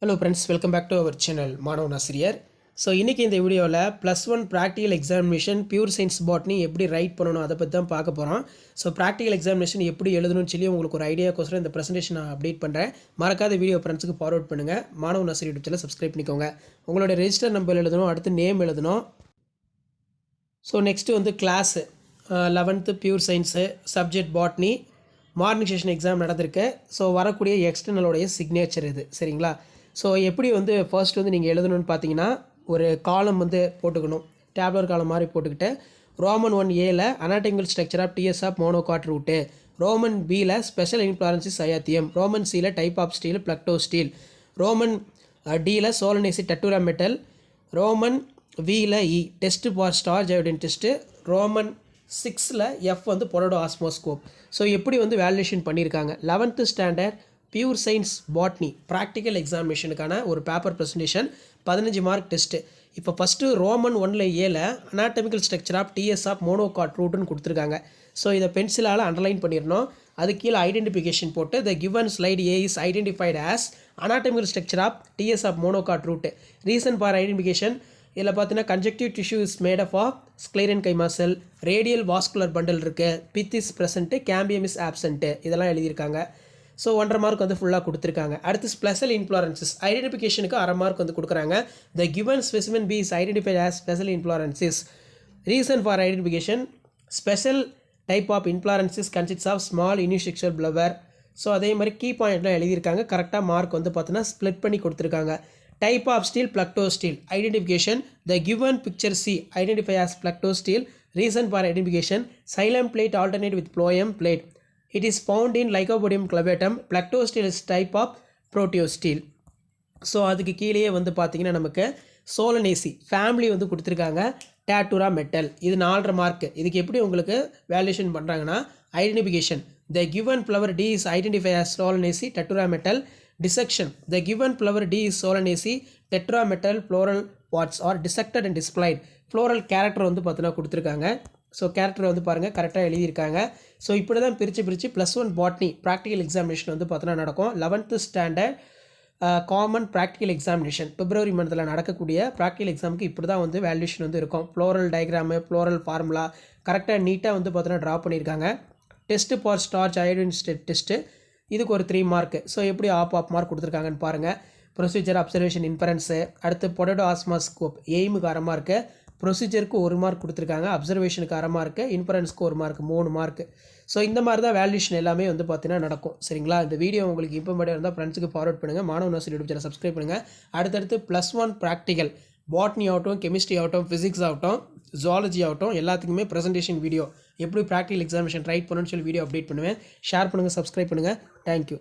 Hello friends, welcome back to our channel மாணவன் ஆசிரியர். So இன்றைக்கி இந்த வீடியோவில் +1 practical examination pure science botany எப்படி ரைட் பண்ணணும் அதை பற்றி தான் பார்க்க போகிறோம். ஸோ ப்ராக்டிக்கல் எக்ஸாமினேஷன் எப்படி எழுதணும்னு சொல்லி உங்களுக்கு ஒரு ஐடியாக்கோசரம் இந்த ப்ரெசன்டேஷன் நான் அப்டேட் பண்ணுறேன். மறக்காத வீடியோ ஃப்ரெண்ட்ஸுக்கு ஃபார்வர்ட் பண்ணுங்கள். மாணவன் ஆசிரியர் யூடியூப் சேனல் சப்ஸ்கிரைப் பண்ணிக்கோங்க. உங்களோட ரெஜிஸ்டர் நம்பர் எழுதணும், அடுத்து நேம் எழுதணும். ஸோ நெக்ஸ்ட்டு வந்து class 11th pure science subject botany morning session exam நடந்திருக்கு. ஸோ வரக்கூடிய எக்ஸ்டர்னலோடைய சிக்னேச்சர் இது, சரிங்களா? ஸோ எப்படி வந்து ஃபர்ஸ்ட் வந்து நீங்கள் எழுதணும்னு பார்த்தீங்கன்னா, ஒரு காலம் வந்து போட்டுக்கணும், டேப்லர் காலம் மாதிரி போட்டுக்கிட்டு Roman 1A anatomical structure of TS of monocot route, Roman பியில் ஸ்பெஷல் இன்ஃப்ளாரன்சிஸ் சயாத்தியம், ரோமன் சியில் type of stele பிளக்டோ steel, Roman டியில் Solanaceae டட்டூரா metal, Roman வியில் E test for storage iodine test, Roman 6 F வந்து பொலடோ ஆஸ்மோஸ்கோப். ஸோ எப்படி வந்து வேல்யூஷன் பண்ணியிருக்காங்க 11th standard pure science botany practical எக்ஸாமினேஷனுக்கான ஒரு paper presentation 15 mark test. இப்போ first Roman 1A anatomical structure of TS of monocot ரூட்டுன்னு கொடுத்துருக்காங்க. So இதை பென்சிலால் underline பண்ணிடணும். அது கீழே ஐடென்டிஃபிகேஷன் போட்டு the given slide A is identified as anatomical structure of TS of monocot root. Reason for identification இதில் பார்த்தீங்கன்னா connective tissue is made of sclerenchymatous, radial vascular bundle இருக்குது, pith is present, cambium is absent, இதெல்லாம் எழுதியிருக்காங்க. So 1.5 mark வந்து ஃபுல்லாக கொடுத்துருக்காங்க. அடுத்து special இன்ஃப்ளாரன்சிஸ் ஐடென்டிஃபிகேஷனுக்கு 1/2 mark வந்து கொடுக்குறாங்க. The given specimen B is identified as special inflorescence. Reason for identification special type of inflorescence consists of small unisexual flower. So அதே மாதிரி கீ பாயிண்ட்லாம் எழுதியிருக்காங்க. கரெக்டாக மார்க் வந்து பார்த்தீங்கன்னா ஸ்ப்ளிட் பண்ணி கொடுத்துருக்காங்க. Type of stele plectostele identification the given picture C identify as plectostele. Reason for identification xylem plate alternate with phloem plate. It is found in Lycopodium clavatum. Plactosteel is type of proteosteel. So அதுக்கு கீழேயே வந்து பார்த்தீங்கன்னா நமக்கு Solanaceae family வந்து கொடுத்துருக்காங்க. டேட்டூரா metal இது 4.5 mark. இதுக்கு எப்படி உங்களுக்கு வேல்யூஷன் பண்ணுறாங்கன்னா identification the given flower D is identify as Solanaceae tetra metal. Dissection the given flower D is Solanaceae tetra metal floral parts are dissected and displayed. Floral character வந்து பார்த்தீங்கன்னா கொடுத்துருக்காங்க. So character வந்து பாருங்கள் கரெக்டாக எழுதியிருக்காங்க. So இப்படி தான் பிரித்து +1 பாட்னி ப்ராக்டிக்கல் எக்ஸாமினேஷன் வந்து பார்த்தீங்கன்னா நடக்கும். 11th standard common practical examination February மந்த்தில் நடக்கக்கூடிய ப்ராக்டிக்கல் எக்ஸாமுக்கு இப்படி தான் வந்து வேல்யூஷன் வந்து இருக்கும். ஃப்ளோரல் டயக்ராமு, ஃப்ளோரல் ஃபார்முலா கரெக்டாக நீட்டாக வந்து பார்த்தீங்கன்னா ட்ரா பண்ணியிருக்காங்க. Test for starch iodine test இதுக்கு ஒரு 3 மார்க்கு. ஸோ எப்படி ஆஃப் மார்க் கொடுத்துருக்காங்கன்னு பாருங்கள். ப்ரொசீஜர் அப்சர்வேஷன் இன்ஃபரன்ஸு, அடுத்து பொட்டேட்டோ ஆஸ்மாஸ்கோப் எய்முக்கு 1/2 மார்க்கு, ப்ரொசீஜருக்கு 1 மார்க் கொடுத்துருக்காங்க, அப்சர்வேஷனுக்கு 1/2 மார்க்கு, இன்ஃபரன்ஸ்க்கு 1 மார்க், 3 மார்க்கு. ஸோ இந்த மாதிரி தான் வேல்யூஷன் எல்லாமே வந்து பார்த்தீங்கன்னா நடக்கும், சரிங்களா? இந்த வீடியோ உங்களுக்கு இம்பார்ட்டன்ட் இருந்தால் ஃப்ரெண்ட்ஸுக்கு ஃபார்வர்ட் பண்ணுங்கள். மாணவன் ஆசிரியர் யூடியூப் சேனல் சப்ஸ்கிரைப் பண்ணுங்கள். அடுத்தடுத்து +1 ப்ராக்டிக்கல் பாட்னி ஆகட்டும், கெமிஸ்ட்ரி ஆகட்டும், ஃபிசிக்ஸ் ஆகட்டும், ஜுவாலஜி ஆகட்டும் எல்லாத்துக்குமே ப்ரெசன்டேஷன் வீடியோ எப்படி ப்ராக்டிக்கல் எக்ஸாமினேஷன் ரைட் பண்ணணும்னு சொல்லி வீடியோ அப்டேட் பண்ணுவேன். ஷேர் பண்ணுங்கள், சப்ஸ்கிரைப் பண்ணுங்கள். தேங்க்யூ.